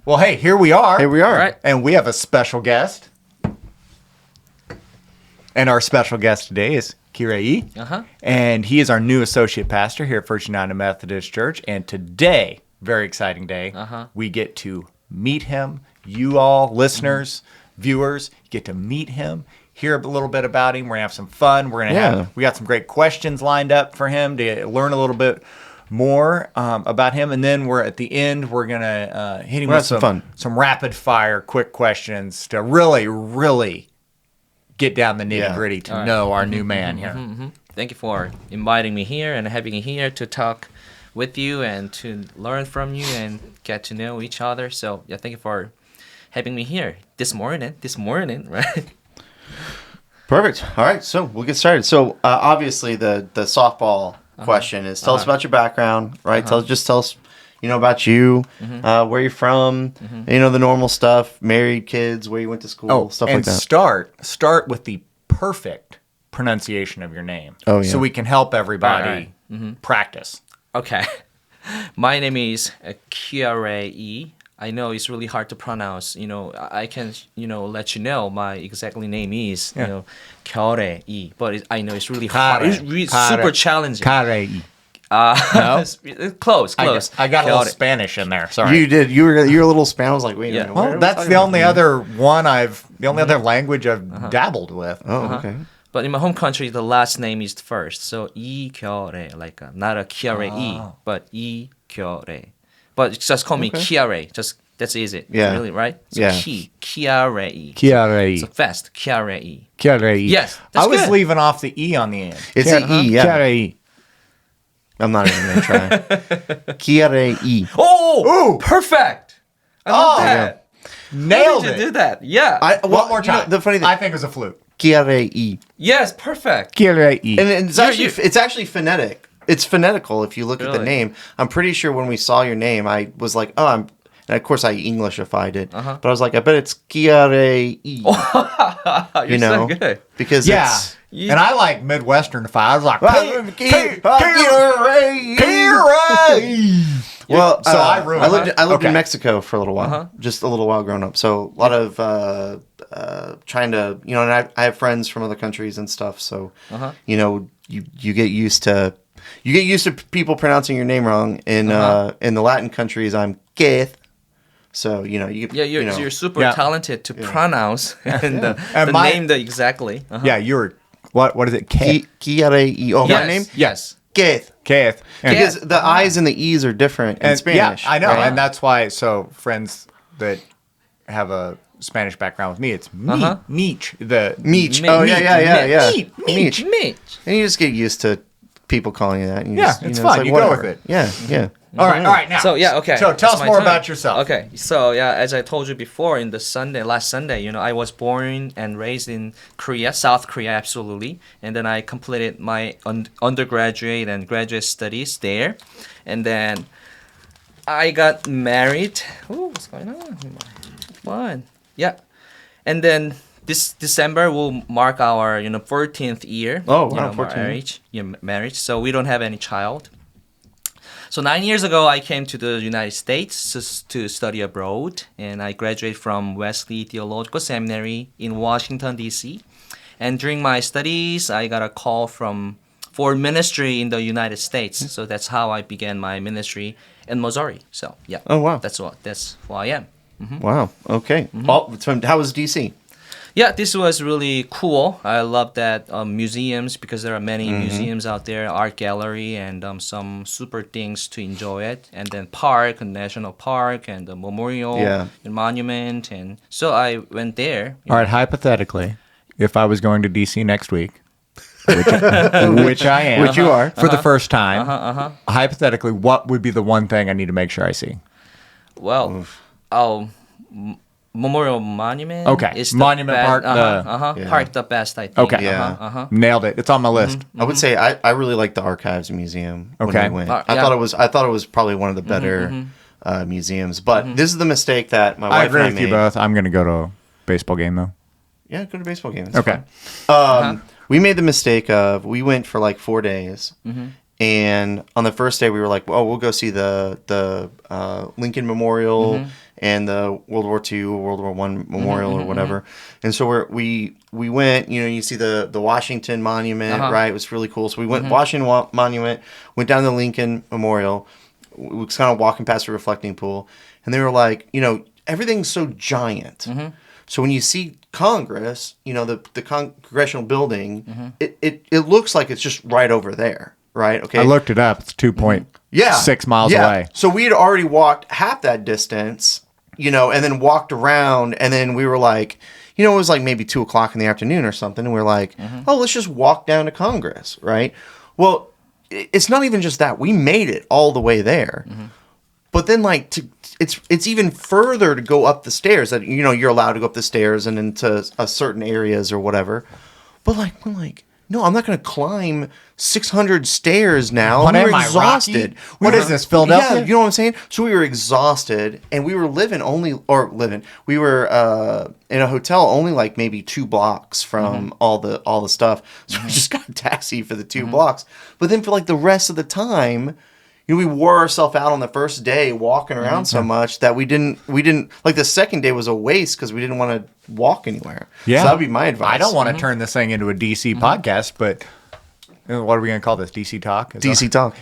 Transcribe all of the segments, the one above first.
Well, hey, here we are. Here we are. All right. And we have a special guest. And our special guest today is Keyarae Yi. Uh-huh. And he is our new associate pastor here at First United Methodist Church. And today, very exciting day, we get to meet him. You all, listeners, viewers, get to meet him, hear a little bit about him. We're going to have some fun. We got some great questions lined up for him to learn a little bit more about him. And then at the end, we're going to hit him with some rapid fire, quick questions to really get down the nitty gritty to know our new man here. Thank you for inviting me here and having me here to talk with you and to learn from you and get to know each other. So yeah, thank you for having me here this morning, right? Perfect. All right, so we'll get started. So obviously the softball question is tell us about your background, right? Tell us about you, where you're from, the normal stuff, married, kids, where you went to school, stuff like that. And start with the perfect pronunciation of your name. Oh, yeah. So we can help everybody practice. Okay. My name is Keyarae Yi. I know it's really hard to pronounce. I can, let you know my exactly name is, Keyarae Yi. But I know it's really hard. It's really super challenging. Keyarae Yi. No? Close. I got a little Spanish in there. Sorry. You did. You were a little Spanish. I was like, wait a minute. Well, that's the only other other language I've dabbled with. Oh, okay. But in my home country, the last name is first. So Yi Keyarae, like not a Keyarae Yi, but Yi Keyarae. But just call me Keyarae. Just that's easy. Yeah. Really, right? So Yeah. Keyarae Yi. Keyarae Yi. So fast. Keyarae Yi. Keyarae Yi. Yes, that's I was good. leaving off the E on the end. It's an E, yeah. Keyarae Yi. I'm not even going to try. Keyarae Yi. Oh, perfect. I love that. Nailed How did it. you do that? Yeah. One more time. The funny thing, I think it was a fluke. Keyarae Yi. Yes, perfect. Keyarae Yi. And it's actually phonetic. It's phonetical if you look at the name. I'm pretty sure when we saw your name, I was like, and of course I Englishified it. But I was like, I bet it's Keyarae Yi. You're so good. Because it's... And I like Midwestern-ified. I was like, Keyarae. Well, so I ruined I lived in Mexico for a little while, just a little while growing up. So a lot of trying to, and I have friends from other countries and stuff. So, you get used to people pronouncing your name wrong. In the Latin countries, I'm Keith. So you're super talented to pronounce the name exactly. Yeah, you're what is it? Keyarae Yi. Oh, my name? Yes. Keith. Because the I's and the E's are different in Spanish. Yeah, I know, right? and that's why. So friends that have a Spanish background with me, it's Mitch. Meech. Oh, yeah. Mitch. And you just get used to people calling you that. And it's fun. like, you whatever. go with it. Yeah. All right. Now. So okay. So tell us more about yourself. Okay. So as I told you before, last Sunday, I was born and raised in Korea, South Korea, absolutely, and then I completed my undergraduate and graduate studies there, and then I got married. Oh, what's going on? Fun. Yeah, and then this December will mark our 14th year. Oh, wow, 14. Marriage. So we don't have any child. So 9 years ago, I came to the United States to study abroad, and I graduated from Wesley Theological Seminary in Washington, D.C. And during my studies, I got a call for ministry in the United States. So that's how I began my ministry in Missouri. So yeah. Oh, wow. That's who I am. Wow. Okay. How was D.C.? Yeah, this was really cool. I love that museums, because there are many museums out there, art gallery, and some super things to enjoy it. And then national park, and the memorial and monument. And so I went there. All right, hypothetically, if I was going to D.C. next week, which I am, which you are, for the first time, hypothetically, what would be the one thing I need to make sure I see? Well, Memorial Monument. Okay. Is Monument Park. Park the best, I think. Okay. Yeah. Nailed it. It's on my list. I would say I really like the Archives Museum when Okay. I went. I thought it was probably one of the better museums. But this is the mistake that my wife I agree and I with made. you both. I'm going to go to a baseball game, though. Yeah, go to a baseball game. It's Okay. fun. We made the mistake of, we went for like 4 days. And on the first day, we were like, "Oh, we'll go see the Lincoln Memorial and the World War II or World War One memorial or whatever. And so we went, you see the Washington Monument, right? It was really cool. So we went Washington Monument, went down to the Lincoln Memorial. We was kind of walking past the reflecting pool, and they were like, everything's so giant. So when you see Congress, the congressional building, it looks like it's just right over there, right? Okay. I looked it up. It's 2.6 miles away. So we had already walked half that distance, and then walked around, and then we were like, it was like maybe 2:00 in the afternoon or something, and we are like, oh, let's just walk down to Congress, right? Well, it's not even just that. We made it all the way there. But then, it's even further to go up the stairs. That you're allowed to go up the stairs and into certain areas or whatever. But we're like, no, I'm not going to climb 600 stairs now. What we were am I, exhausted. Rocky? What is this, Philadelphia? Yeah, you know what I'm saying? So we were exhausted, and we were We were in a hotel only like maybe 2 blocks from all the stuff. So we just got a taxi for the 2 blocks. But then for the rest of the time, we wore ourselves out on the first day walking around so much that we didn't the second day was a waste because we didn't want to walk anywhere. Yeah. So that would be my advice. I don't want to turn this thing into a DC podcast, but what are we going to call this? DC Talk? DC Talk.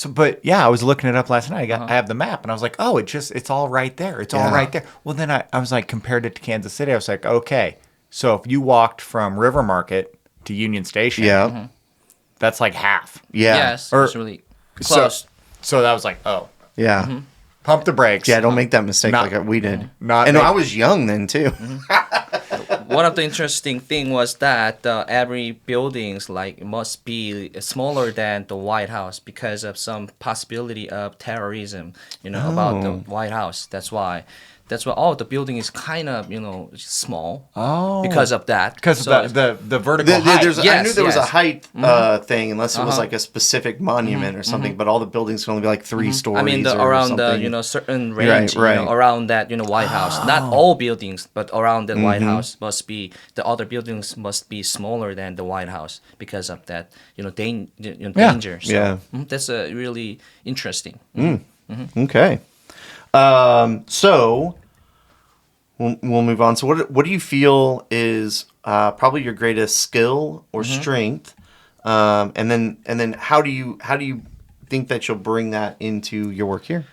But yeah, I was looking it up last night. I have the map, and I was like, oh, it's all right there. It's all right there. Well, then I was like, compared it to Kansas City, I was like, okay, so if you walked from River Market to Union Station, that's like half. Yeah. Yes, it's really close. So that was like, oh. Yeah. Pump the brakes. Yeah, don't make that mistake like we did. I was young then, too. One of the interesting thing was that every buildings must be smaller than the White House because of some possibility of terrorism, about the White House. That's why all the building is kind of small. Oh, because of that. Because of the vertical height. I knew there was a height thing, unless it was like a specific monument or something. But all the buildings can only be like 3 stories. I mean, around the certain range, around that White House. Not all buildings, but around the White House the other buildings must be smaller than the White House because of that danger. So that's really interesting. Okay. So we'll move on. So what do you feel is probably your greatest skill or strength? And then how do you think that you'll bring that into your work here?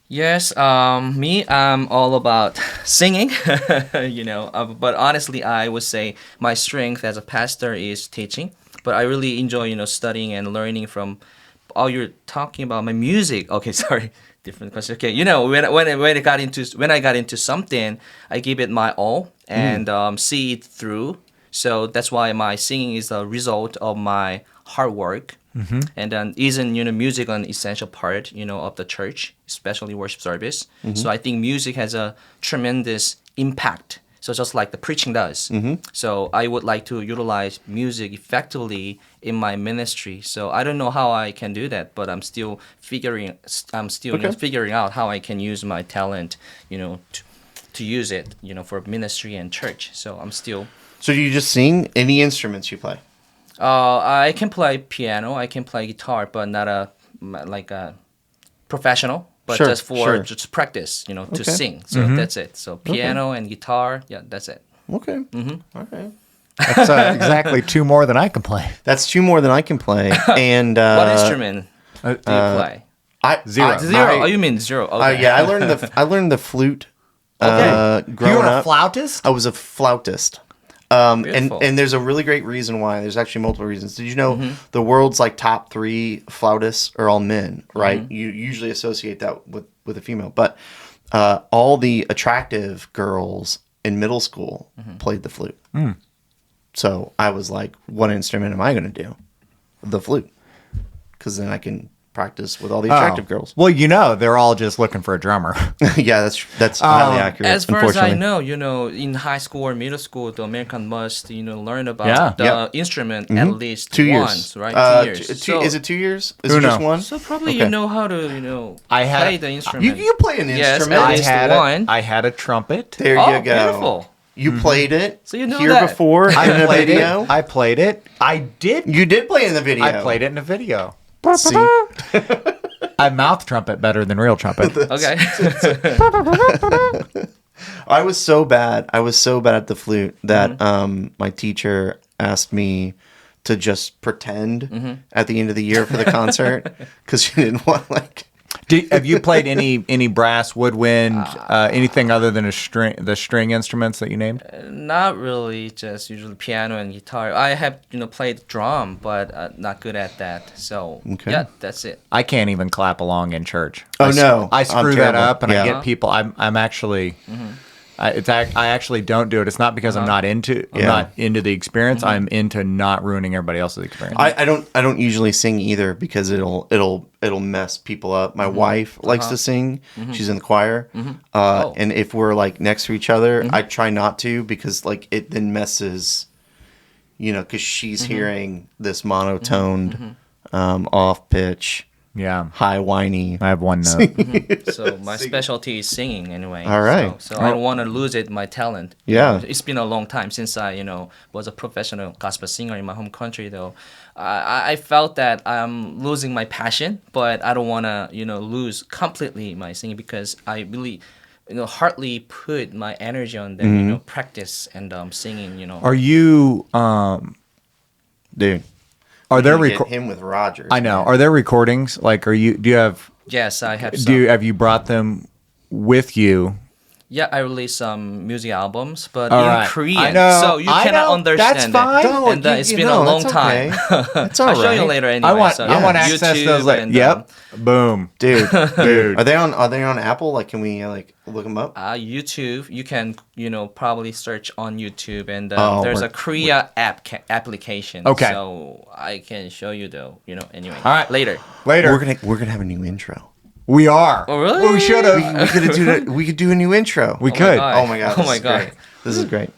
Yes, I'm all about singing, but honestly, I would say my strength as a pastor is teaching, but I really enjoy, studying and learning from, you're talking about my music. Okay, sorry. Different question. Okay, when I got into something, I give it my all and see it through. So that's why my singing is the result of my hard work. And then isn't music an essential part of the church, especially worship service. So I think music has a tremendous impact. So just like the preaching does. So I would like to utilize music effectively in my ministry. So I don't know how I can do that, but I'm still figuring out how I can use my talent, to use it, for ministry and church. So I'm still. So do you just sing? Any instruments you play? I can play piano. I can play guitar, but not a professional. But just for just practice, to sing. So that's it. So piano and guitar, that's it. Okay. All right. That's exactly 2 more than I can play. That's 2 more than I can play. And what instrument do you play? Zero. Zero. You mean 0? Okay. Yeah, I learned the flute. Growing you were a up. flautist? I was a flautist. And there's a really great reason why. There's actually multiple reasons. Did you know the world's top 3 flautists are all men, right? You usually associate that with a female, but all the attractive girls in middle school played the flute. So I was like, what instrument am I going to do? The flute, because then I can practice with all the attractive girls. Well, they're all just looking for a drummer. Yeah, that's highly accurate. As far as I know, in high school or middle school, the American must, learn about the instrument at least 2 years. Once, right? 2 years. Is it 2 years? Is it just one? So probably you know how to, play the instrument. You play an instrument. I had a trumpet. There you go. Beautiful. You played it. So you know here that. before in a video. I played it. I did. You did play in the video. I played it in a video. See? I mouth trumpet better than real trumpet. Okay. I was so bad at the flute that my teacher asked me to just pretend at the end of the year for the concert because she didn't want like. Have you played any brass, woodwind, anything other than the string instruments that you named? Not really, just usually piano and guitar. I have, played drum, but not good at that. So, yeah, that's it. I can't even clap along in church. Oh, no. I screw I'm that terrible. up, and I Yeah. get people. I'm actually. I actually don't do it. It's not because I'm not into the experience. I'm into not ruining everybody else's experience. I don't usually sing either because it'll mess people up. My wife likes to sing. She's in the choir. And if we're like next to each other, I try not to because like it then messes, because she's hearing this monotoned, off pitch, high whiny. I have one note. So my specialty is singing anyway. All right. So I don't want to lose my talent. Yeah. It's been a long time since I, was a professional gospel singer in my home country though. I felt that I'm losing my passion, but I don't want to, lose completely my singing because I really, hardly put my energy on them, practice and singing, Are you, Dude. are there Get him with Rogers. I know. Man. Are there recordings? Like, do you have? Yes, I have some. Have you brought them with you? Yeah, I released some music albums, but All in right. Korean, I know. so you I cannot know. understand That's fine. it. No, And it's you been know, a long that's time. okay. That's all I'll show you right. later anyway. I want YouTube access to those. and, Yep. Boom. Dude. Dude. Are they on Apple? Like, can we look them up? YouTube, you can probably search on YouTube, and Oh, there's we're- a Korea application. Okay. So I can show you though. Anyway. All right. Later. Later. We're gonna have a new intro. We are. Oh, really? Well, we should have. We could do a new intro. We could. God. Oh my god. Oh my God. This is great.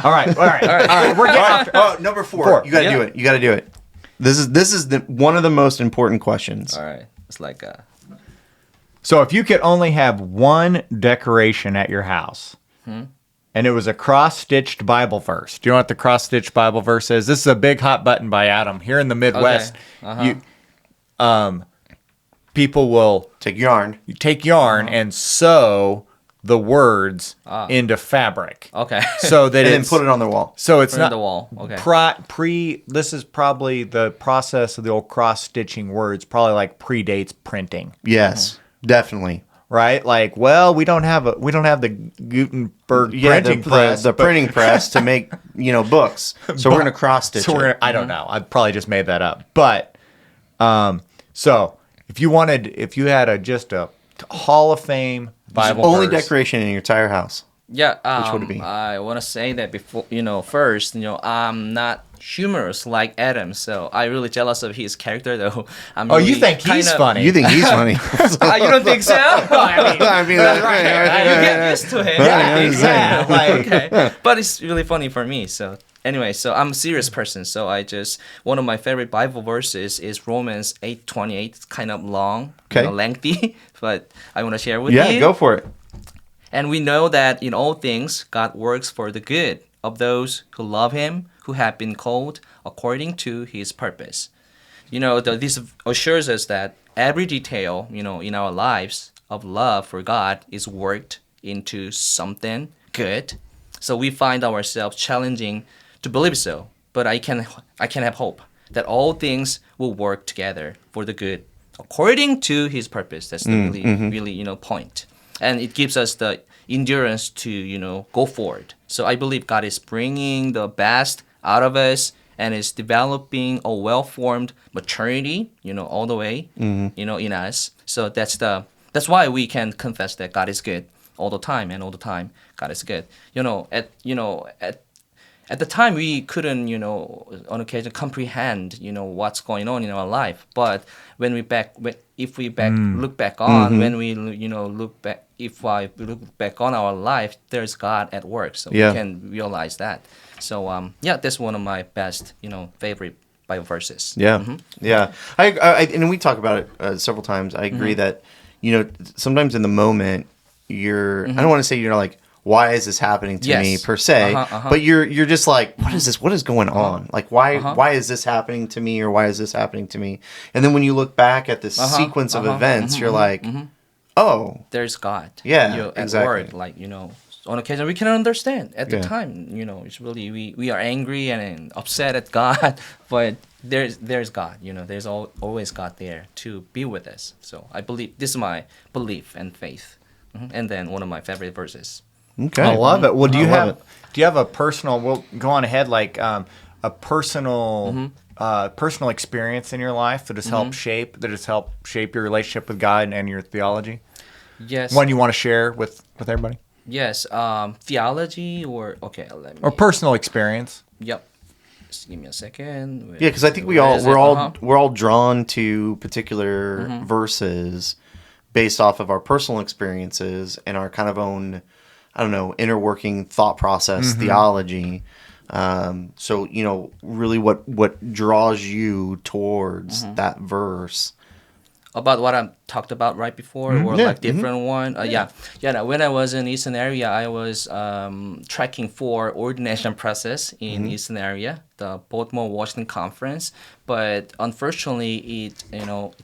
All right. All right. All right. We're getting off. Oh, number four. You gotta Yeah. do it. You gotta do it. This is one of the most important questions. All right. It's like So if you could only have one decoration at your house, and it was a cross-stitched Bible verse. Do you know what the cross-stitched Bible verse is? This is a big hot button by Adam. Here in the Midwest, people will Take yarn. take yarn and sew the words into fabric. okay. So that And then it's put it on the wall. so it's Put it on not the wall. Okay. This is probably the process of the old cross stitching words probably like predates printing, Yes, definitely. right? Like, well, we don't have the Gutenberg printing press, the but- printing press to make books. So we're gonna cross stitch So we're it. I don't know. I probably just made that up. But so if you had just a Hall of Fame Bible Only verse, decoration in your entire house. Yeah, would it be? I want to say that before, first, I'm not humorous like Adam, so I'm really jealous of his character, though. Oh, you think he's funny? You think he's funny? You don't think so? I mean, that's You get used to it. Yeah, like, Okay, but it's really funny for me. So anyway, so I'm a serious person. So one of my favorite Bible verses is Romans 8:28. It's kind of long, Okay. lengthy, but I want to share with Yeah, you. go for it. And we know that in all things, God works for the good of those who love Him, who have been called according to His purpose. This assures us that every detail, in our lives of love for God is worked into something good. So we find ourselves challenging to believe so, but I can have hope that all things will work together for the good according to His purpose. That's the really point. And it gives us the endurance to, go forward. So I believe God is bringing the best out of us and is developing a well-formed maturity, all the way, in us. So that's why we can confess that God is good all the time, and all the time God is good. At the time we couldn't, on occasion comprehend, what's going on in our life. But when we look back on, when we, if I look back on our life, there's God at work. So we can realize that. So that's one of my best, favorite Bible verses. Yeah, yeah. I and we talk about it several times. I agree that sometimes in the moment I don't want to say you're like why is this happening to me per se, but you're just like, what is this? What is going on? Like, why is this happening to me, or why is this happening to me? And then when you look back at this sequence of events, you're like, oh, there's God. Yeah, At exactly. work, like, on occasion we cannot understand at the time. It's really we are angry and upset at God, but there's God. There's always God there to be with us. So I believe this is my belief and faith. And then one of my favorite verses. Okay, I love it. Well, do you have a personal? We'll go on ahead, like a personal personal experience in your life that has helped shape your relationship with God and your theology. Yes. One you want to share with everybody. Yes. Theology or personal experience. Yep. Just give me a second. Yeah, because I think we're all drawn to particular verses based off of our personal experiences and our kind of own, I don't know, inner working thought process, theology. So, really what draws you towards that verse. About what I talked about right before, or like different one. When I was in Eastern area, I was tracking for ordination process in Eastern area, the Baltimore Washington conference. But unfortunately, it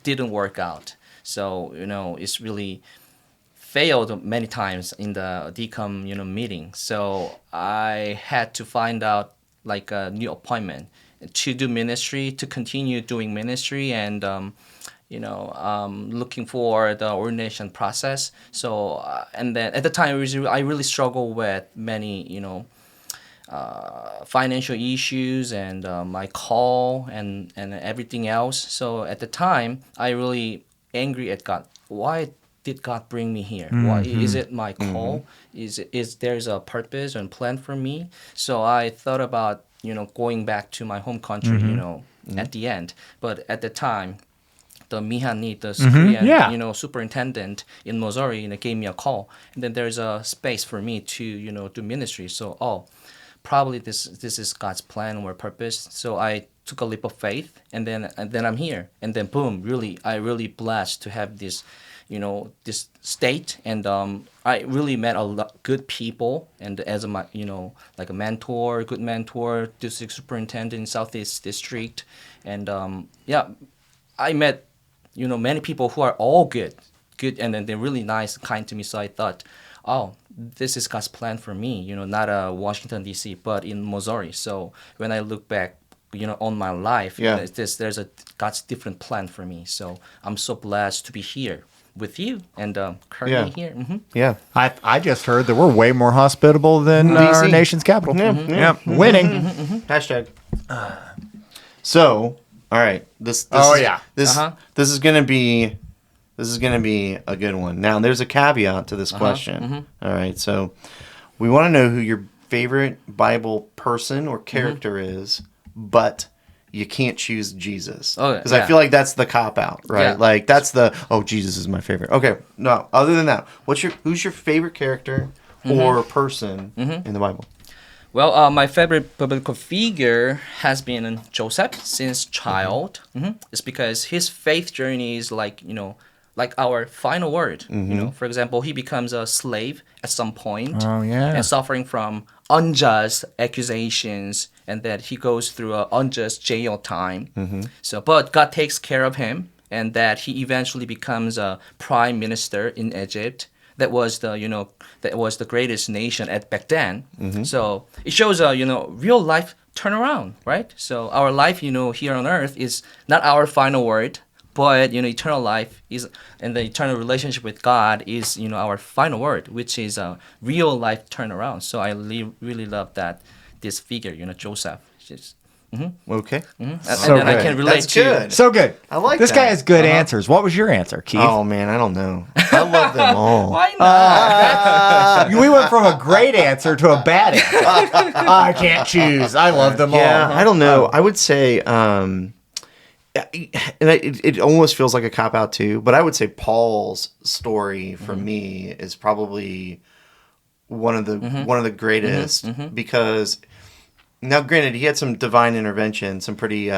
didn't work out. So it's really failed many times in the DCOM meeting. So I had to find out like a new appointment to do ministry, to continue doing ministry, and looking for the ordination process. So and then at the time I really struggled with many financial issues and my call and everything else. So at the time I really angry at God. Why did God bring me here? Why is it my call? Is there's a purpose and plan for me? So I thought about going back to my home country. At the end, but at the time, the Mihani, the Korean superintendent in Missouri, gave me a call, and then there's a space for me to do ministry. So probably this is God's plan or purpose. So I took a leap of faith, and then I'm here, and then boom, I really blessed to have this, this state, and I really met a lot good people, and as like a mentor, good mentor, district superintendent in Southeast District, and I met many people who are all good, and then they're really nice, kind to me. So I thought, this is God's plan for me, not Washington D.C., but in Missouri. So when I look back, on my life, there's a God's different plan for me. So I'm so blessed to be here with you and currently here. Yeah, I just heard that we're way more hospitable than our nation's capital. Winning. Hashtag. So, all right, this is gonna be a good one. Now, there's a caveat to this question. All right, so we want to know who your favorite Bible person or character is, but you can't choose Jesus. Because I feel like that's the cop out, right? Yeah. Like that's Jesus is my favorite. Okay, no. Other than that, who's your favorite character or person in the Bible? Well, my favorite biblical figure has been Joseph since child. It's because his faith journey is like our final word. For example, he becomes a slave at some point, and suffering from unjust accusations, and that he goes through an unjust jail time. So, but God takes care of him, and that he eventually becomes a prime minister in Egypt. That was the greatest nation at back then. So it shows a real life turnaround, right? So our life here on earth is not our final word, but eternal life is, and the eternal relationship with God is our final word, which is a real life turnaround. So I really love this figure, Joseph. Okay. And So then I good. can relate That's to. good. So good. I like this that. guy has good answers. What was your answer, Keith? Oh man, I don't know. I love them all. Why not? We went from a great answer to a bad answer. I can't choose. I love them Yeah, all. I don't know. I would say, and it almost feels like a cop out too. But I would say Paul's story for me is probably one of the greatest because. Now, granted, he had some divine intervention, some pretty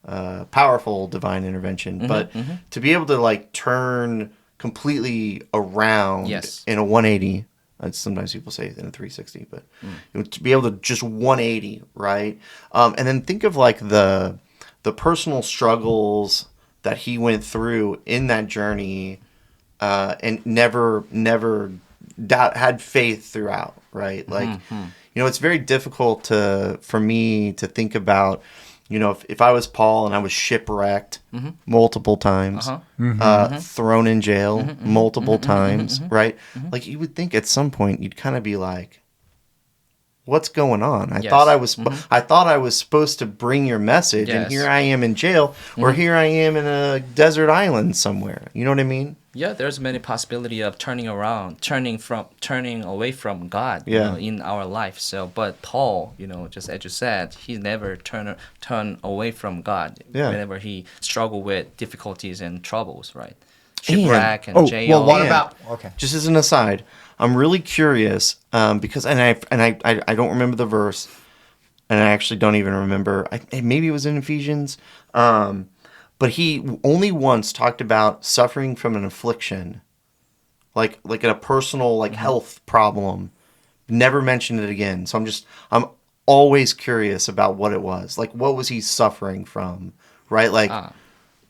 powerful divine intervention. But to be able to turn completely around in a 180 Sometimes people say in a 360, but to be able to just 180, right? And then think of like the personal struggles that he went through in that journey, and never had faith throughout, right? Like, it's very difficult for me to think about, if I was Paul and I was shipwrecked multiple times, thrown in jail multiple times, right? Like, you would think at some point you'd kind of be like, what's going on? I thought I was supposed to bring your message, and here I am in jail, or here I am in a desert island somewhere. You know what I mean? Yeah, there's many possibility of turning away from God, in our life. So, but Paul, just as you said, he never turn away from God whenever he struggled with difficulties and troubles, right? Shipwreck and jail. Well, what about? Okay. Just as an aside, I'm really curious because I don't remember the verse, and I actually don't even remember. Maybe it was in Ephesians. But he only once talked about suffering from an affliction, like a personal health problem. Never mentioned it again. So I'm always curious about what it was. Like, what was he suffering from? Right? Like,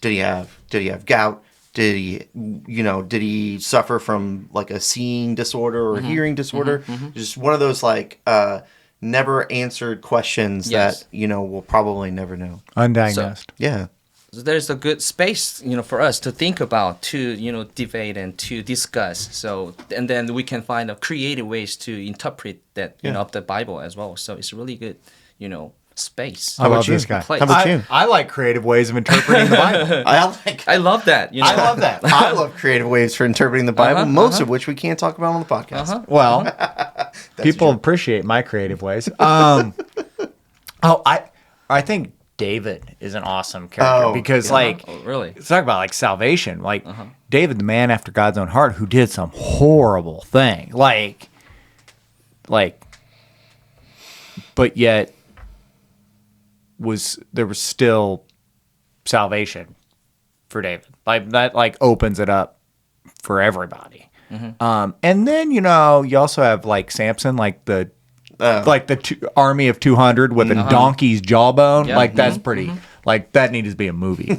did he have gout? Did he suffer from like a seeing disorder or hearing disorder? Just one of those never answered questions that we'll probably never know. Undiagnosed. Yeah. So there's a good space, for us to think about, to, debate and to discuss. So, and then we can find creative ways to interpret that, of the Bible as well. So it's really good, space. I love this guy. How about you? I like creative ways of interpreting the Bible. I love that. I love that. I love creative ways for interpreting the Bible, most of which we can't talk about on the podcast. Well, people appreciate my creative ways. I think David is an awesome character because, really? Let's talk about salvation. David, the man after God's own heart, who did some horrible thing, but yet there was still salvation for David. That opens it up for everybody. And then you also have Samson, the army of 200 with a donkey's jawbone. That's pretty. That needed to be a movie.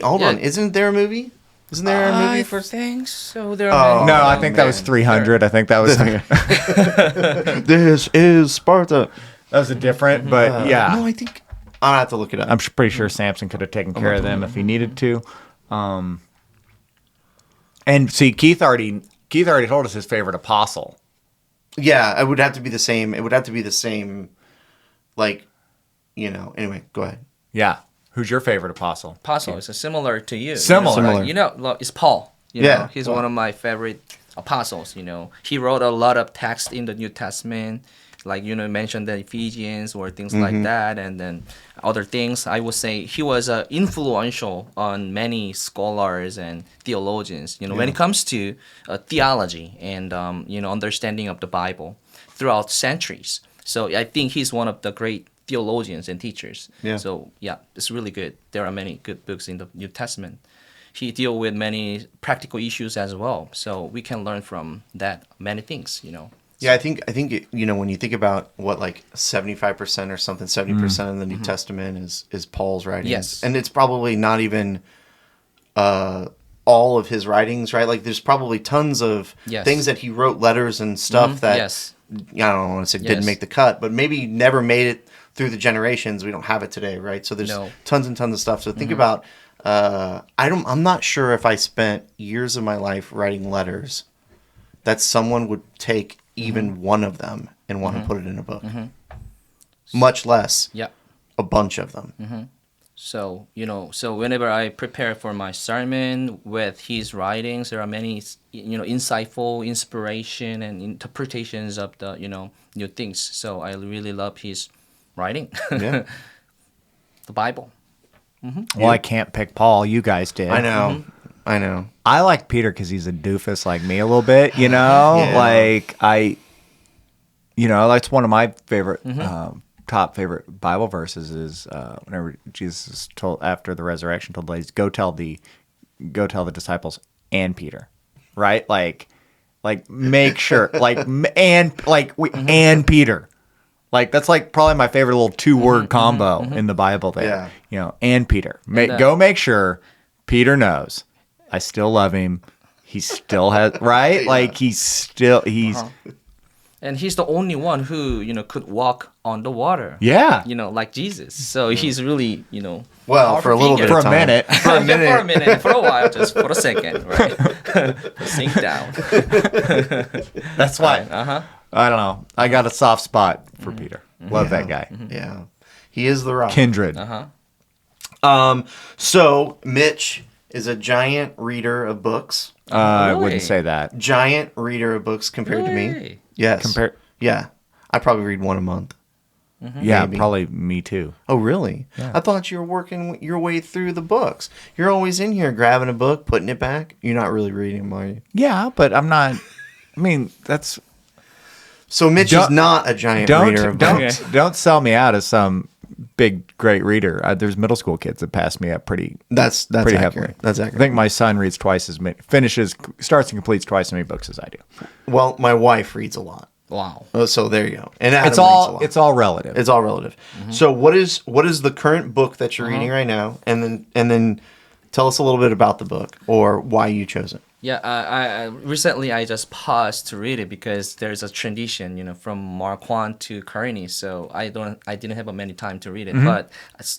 Hold on. Isn't there a movie? Isn't there a movie for things? So there are many. No, I think that was 300. I think that was. This is Sparta. That was a different, but yeah. No, I think I'll have to look it up. I'm pretty sure Samson could have taken care of them if he needed to. And see, Keith already told us his favorite apostle. Yeah, it would have to be the same. It would have to be the same, Anyway, go ahead. Yeah. Who's your favorite apostle? Apostle is similar to you. Similar. It's Paul. He's Paul. one of my favorite apostles. He wrote a lot of text in the New Testament. Mentioned the Ephesians or things like that, and then other things. I would say he was influential on many scholars and theologians. When it comes to theology and understanding of the Bible throughout centuries. So I think he's one of the great theologians and teachers. Yeah. So yeah, it's really good. There are many good books in the New Testament. He deal with many practical issues as well. So we can learn from that many things. Yeah, I think when you think about what 75% or something, 70% of the New Testament is Paul's writings. Yes. And it's probably not even all of his writings, right? There's probably tons of things that he wrote, letters and stuff that I don't want to say didn't make the cut, but maybe never made it through the generations. We don't have it today, right? So there's tons and tons of stuff. So think about I'm not sure if I spent years of my life writing letters that someone would take even one of them and want to put it in a book. Much less a bunch of them. So, whenever I prepare for my sermon with his writings, there are many, insightful inspiration and interpretations of the, new things. So I really love his writing. Yeah. The Bible. Well, I can't pick Paul. You guys did. I know. I know. I like Peter because he's a doofus like me a little bit, that's one of my favorite, top favorite Bible verses is whenever Jesus told after the resurrection told the ladies, go tell the disciples and Peter, right? Like, make sure. And Peter. Like, that's like probably my favorite little 2-word combo in the Bible there. Yeah. And Peter. Go make sure Peter knows I still love him. He still has, right? Yeah. Like, he's and he's the only one who, could walk on the water. Yeah. Like Jesus. So he's really, Well, for a little bit for of time. a minute. For a minute, for a while, just for a second, right? Sink down. That's why. I don't know. I got a soft spot for Peter. Love that guy. Yeah. He is the rock. Kindred. So Mitch is a giant reader of books. I wouldn't say that. Giant reader of books compared to me. Really? Yes. Yeah. I probably read one a month. Yeah, Maybe. probably me too. Oh, really? Yeah. I thought you were working your way through the books. You're always in here grabbing a book, putting it back. You're not really reading them, are you? Yeah, but I'm not. I mean, that's. So Mitch is not a giant reader of books. Don't sell me out as some big great reader. There's middle school kids that pass me up pretty. That's pretty accurate. heavily. That's accurate. I think my son reads twice as many, starts and completes twice as many books as I do. Well, my wife reads a lot. Wow. So there you go. And Adam It's reads a all lot. it's all relative. It's all relative. So what is the current book that you're reading right now? And then tell us a little bit about the book or why you chose it. Yeah, I recently I just paused to read it because there's a transition, from Marquand to Kearney, so I didn't have many time to read it. But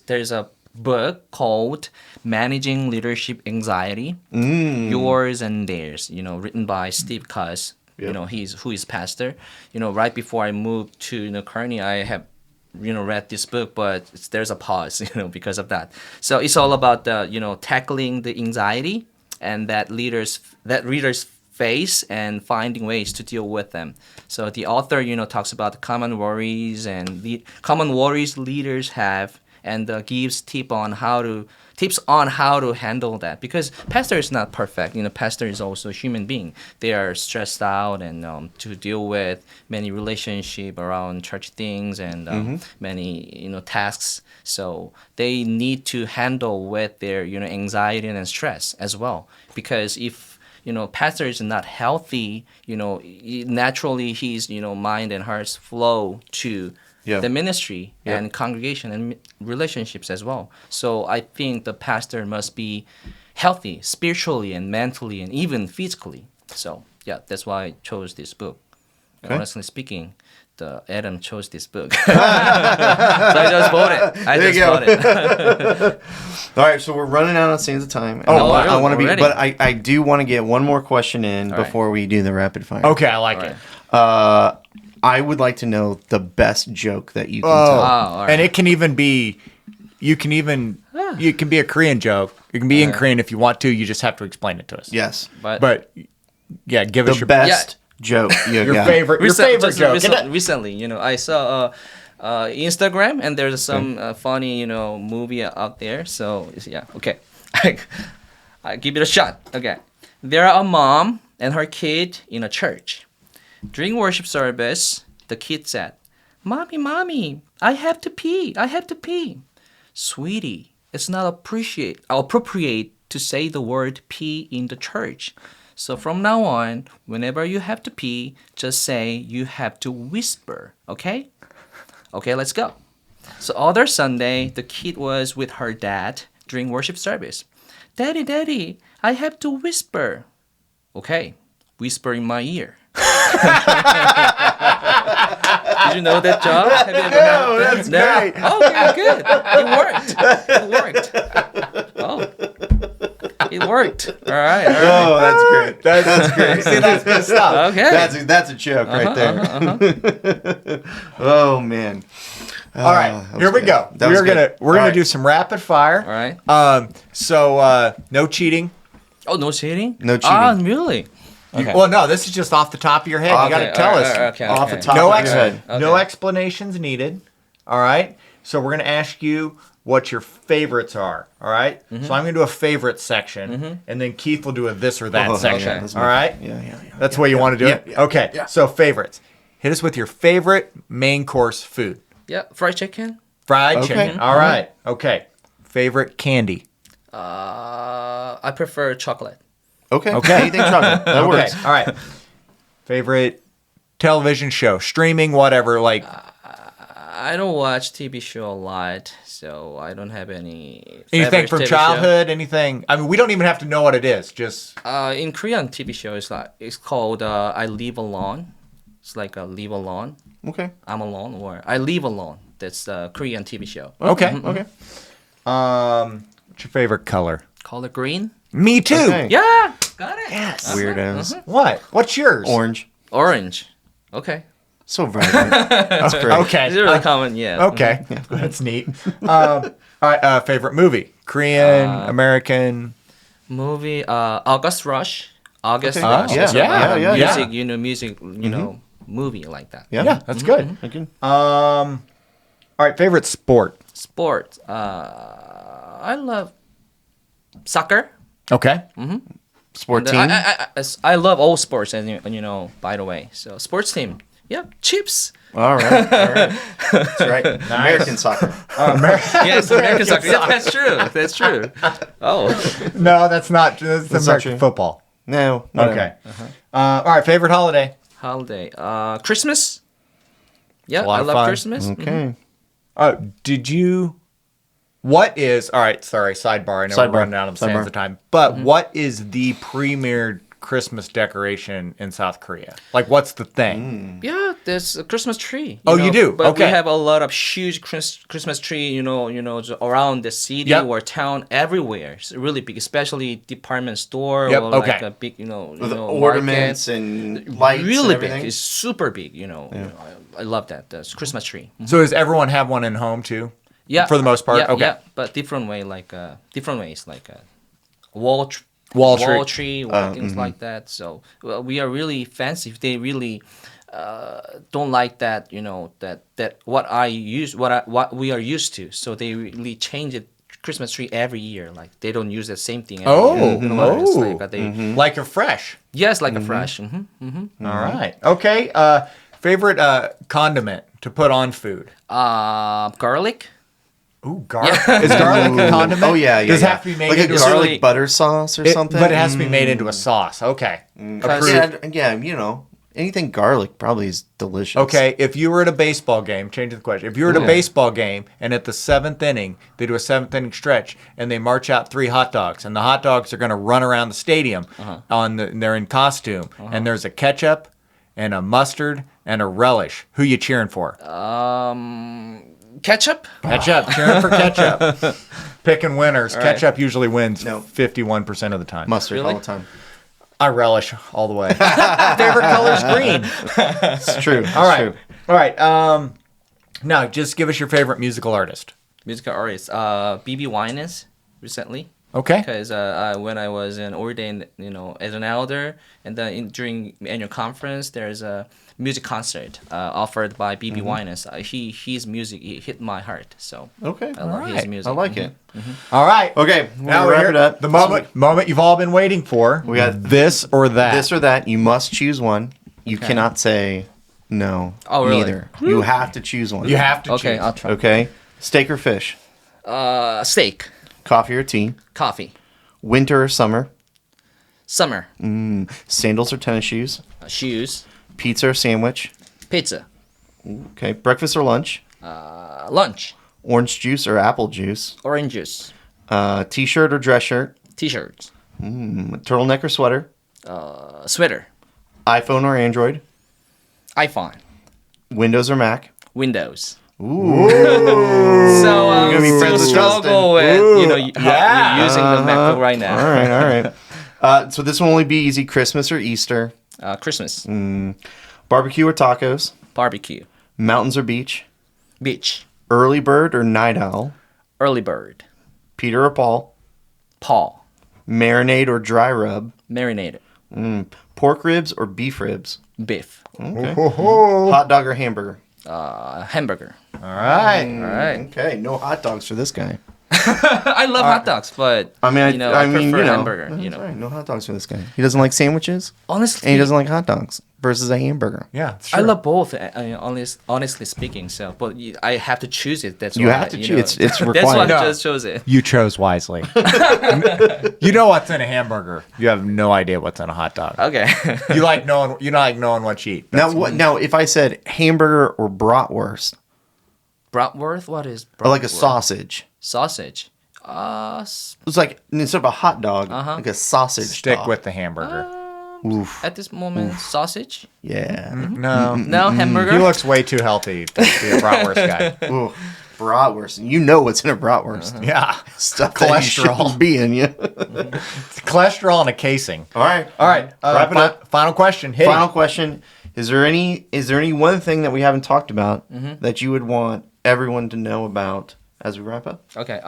there's a book called Managing Leadership Anxiety, Yours and Theirs, written by Steve Cuss. Yep. Who is pastor. Right before I moved to Kearney, I have read this book, but there's a pause, because of that. So it's all about the tackling the anxiety and that readers face and finding ways to deal with them. So the author talks about the common worries leaders have, and gives tips on how to handle that, because pastor is not perfect. Pastor is also a human being. They are stressed out and to deal with many relationship around church things and many tasks. So they need to handle with their anxiety and stress as well, because if pastor is not healthy, naturally his mind and hearts flow to the ministry and congregation and relationships as well. So I think the pastor must be healthy spiritually and mentally and even physically. So that's why I chose this book. Okay. Honestly speaking, Adam chose this book. So I just bought it. All right, so we're running out of scenes of time. Really? I want to be, Already? but I do want to get one more question in before we do the rapid fire. Okay, I like it. I would like to know the best joke that you can tell. all right. And it can even be, you can be a Korean joke. It can be in Korean if you want to. You just have to explain it to us. Yes, But yeah, give us the your best joke. your favorite joke. Recently, I saw Instagram, and there's some funny, movie out there. So okay, I give it a shot. Okay, there are a mom and her kid in a church. During worship service, the kid said, "Mommy, I have to pee. Sweetie, it's not appropriate to say the word pee in the church. So from now on, whenever you have to pee, just say you have to whisper, okay? Okay, let's go." So other Sunday, the kid was with her dad during worship service. Daddy, I have to whisper. Okay, whisper in my ear. Did you know that job? Have you ever No, that's great. Okay, good. It worked. All right. Oh, that's great. That's great. See, that's good stuff. Okay. That's a joke right there. Oh man. All right, here we go. We're gonna do some rapid fire. All right. So no cheating. Oh, no cheating? No cheating. Really? Okay. Well, no, this is just off the top of your head. You got to tell us. Off the top No of your head. no explanations needed. All right. So we're gonna ask you what your favorites are. All right. So I'm gonna do a favorite section, and then Keith will do a this or that section. Okay. All right. Yeah. That's the way you want to do it. Yeah. Okay. Yeah. So favorites. Hit us with your favorite main course food. Yeah, fried chicken. Fried Okay. chicken. All right. Okay. Favorite candy. I prefer chocolate. Okay. Okay. Anything chocolate. That works. All right. Favorite television show, streaming, whatever. Like, I don't watch TV show a lot, so I don't have any. anything favorite from TV childhood, anything. I mean, we don't even have to know what it is. Just show. In Korean TV show, it's called I Live Alone. It's like a Live Alone. Okay. I'm alone, or I Live Alone. That's the Korean TV show. okay. Okay. What's your favorite color? Color green. Me too. Okay. Yeah, got it. Yes. Weird as What? What's yours? orange. Orange. Okay. So vibrant. That's great. Okay. It's really common, yeah. Okay. That's neat. All right. Favorite movie? Korean, American. Movie. August Rush. August Okay. Rush. Yeah. It's a, Yeah. music. Music. Movie like that. Yeah. Yeah, that's good. Okay. All right. Favorite sport? Sport. I love soccer. Okay. Sport And team. I love all sports, and by the way, so sports team. Yeah, chips. All right. All right. That's right. American soccer. Yes, American soccer. Yeah, that's true. That's true. Oh, No, that's not. That's not American true. football. No. Okay. All right. Favorite holiday? holiday. Christmas. Yeah, a lot I of love fun. Christmas. Okay. Did you? What is? All right. Sorry. Sidebar. I know Sidebar. we're running out of Sidebar. sands of time. But what is the premier Christmas decoration in South Korea? Like, what's the thing? Yeah, there's a Christmas tree. Oh, you do? But Okay. we have a lot of huge Christmas tree. Just around the city Yep. or town, everywhere. It's really big, especially department store Yep, or okay. like a big, With market. ornaments and lights Really and big. everything. It's super big. I love that. The Christmas tree. So does everyone have one in home too? Yeah, For the most part? Yeah, Okay. yeah, but different way, like different ways, like wall Wall tree or things like that. So we are really fancy. If they really don't like that, that what we are used to. So they really change it. Christmas tree every year, like they don't use the same thing. Every year. It's like they, Like a fresh. yes, like a fresh. All right. Okay. Favorite condiment to put on food? Garlic. Ooh, garlic. Is garlic a condiment? Oh yeah, yeah. Does it yeah. have to be made like into a a garlic butter sauce or something? But it has to be made into a sauce. Okay. Approved. Yeah. Anything garlic probably is delicious. Okay, if you were at a baseball game, changing the question. If you were at a baseball game and at the 7th inning, they do a 7th inning stretch and they march out 3 hot dogs, and the hot dogs are going to run around the stadium they're in costume, and there's a ketchup and a mustard and a relish. Who you cheering for? Ketchup. Ketchup. Cheering for ketchup. Picking winners. All right. Ketchup usually wins No. 51% of the time. Mustard Really? all the time. I relish all the way. Favorite color is green. It's true. All right. All right. Now, just give us your favorite musical artist. Musical artist. BB Winans recently. Okay. Because when I was ordained, as an elder, and then during annual conference, there's a music concert offered by BB Winans. His music hit my heart, so Okay. I love his Alright. music. I like it. All right. Okay. Now We'll we're wrap here. it up. The moment you've all been waiting for. We got this or that. This or that. You must choose one. You cannot say no. Oh, really? Neither. You have to choose one. You have to Okay, choose. I'll try. Okay. Steak or fish? Steak, Coffee or tea? coffee, Winter or summer? summer, Sandals or tennis shoes? shoes, Pizza or sandwich? pizza, Okay. Breakfast or lunch? lunch, Orange juice or apple juice? orange juice, T-shirt or dress shirt? t-shirts, Turtleneck or sweater? sweater, iPhone or Android? iPhone, Windows or Mac? Windows. Ooh. So gonna be friends with struggle with how you're using the MacBook right now. All right, all right. So this will only be easy. Christmas or Easter? Christmas, Barbecue or tacos? barbecue, Mountains or beach? beach, Early bird or night owl? early bird, Peter or Paul? Paul, Marinade or dry rub? marinated, Pork ribs or beef ribs? beef, Okay. Hot dog or hamburger? hamburger. All right. All right. Okay, no hot dogs for this guy. I love hot dogs, but I prefer hamburger. All right, no hot dogs for this guy. He doesn't like sandwiches, Honestly, and he doesn't like hot dogs versus a hamburger. Yeah, it's I true. love both. Honestly speaking, so but I have to choose it. That's You why have to choose. It's required. That's why I No. just chose it. You chose wisely. You know what's in a hamburger. You have no idea what's in a hot dog. Okay. You like knowing what you eat. Now, if I said hamburger or bratwurst, Bratwurst? What is bratwurst? or like a sausage, Sausage. it's like instead of a hot dog, like a sausage. Stick dog. with the hamburger. Oof. At this moment, sausage. Yeah. No. No hamburger. He looks way too healthy to be a bratwurst guy. Ooh, bratwurst. You know what's in a bratwurst. Yeah. Stuff that you Cholesterol. shouldn't be in you. Cholesterol and a casing. All right. All right. Wrap it up. Final question. Hit Final it. question. Is there any one thing that we haven't talked about that you would want everyone to know about as we wrap up? Okay.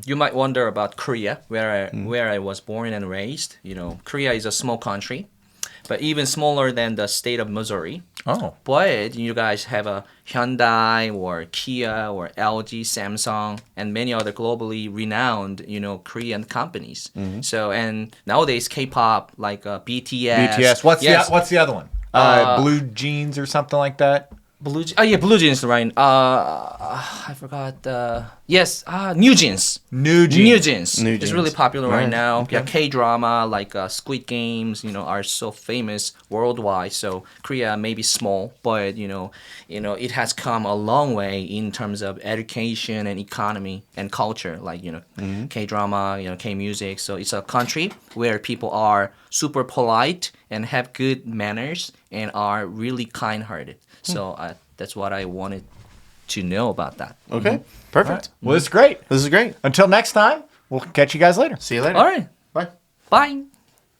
You might wonder about Korea, where I was born and raised. Korea is a small country, but even smaller than the state of Missouri. Oh. But you guys have a Hyundai or Kia or LG, Samsung, and many other globally renowned, Korean companies. So and nowadays K-pop like BTS. BTS. What's the other one? Blue Jeans or something like that? Blue Jeans, right? I forgot. Yes, New Jeans. New Jeans. New Jeans. New It's Jeans. really popular right Right, now. okay. Yeah, K-drama like Squid Games, are so famous worldwide. So Korea may be small, but it has come a long way in terms of education and economy and culture. Like K-drama, K-music. So it's a country where people are super polite and have good manners and are really kind-hearted. So that's what I wanted to know about that. Okay. Perfect. Well, it's great. This is great. Until next time, we'll catch you guys later. See you later. All right. Bye. Bye.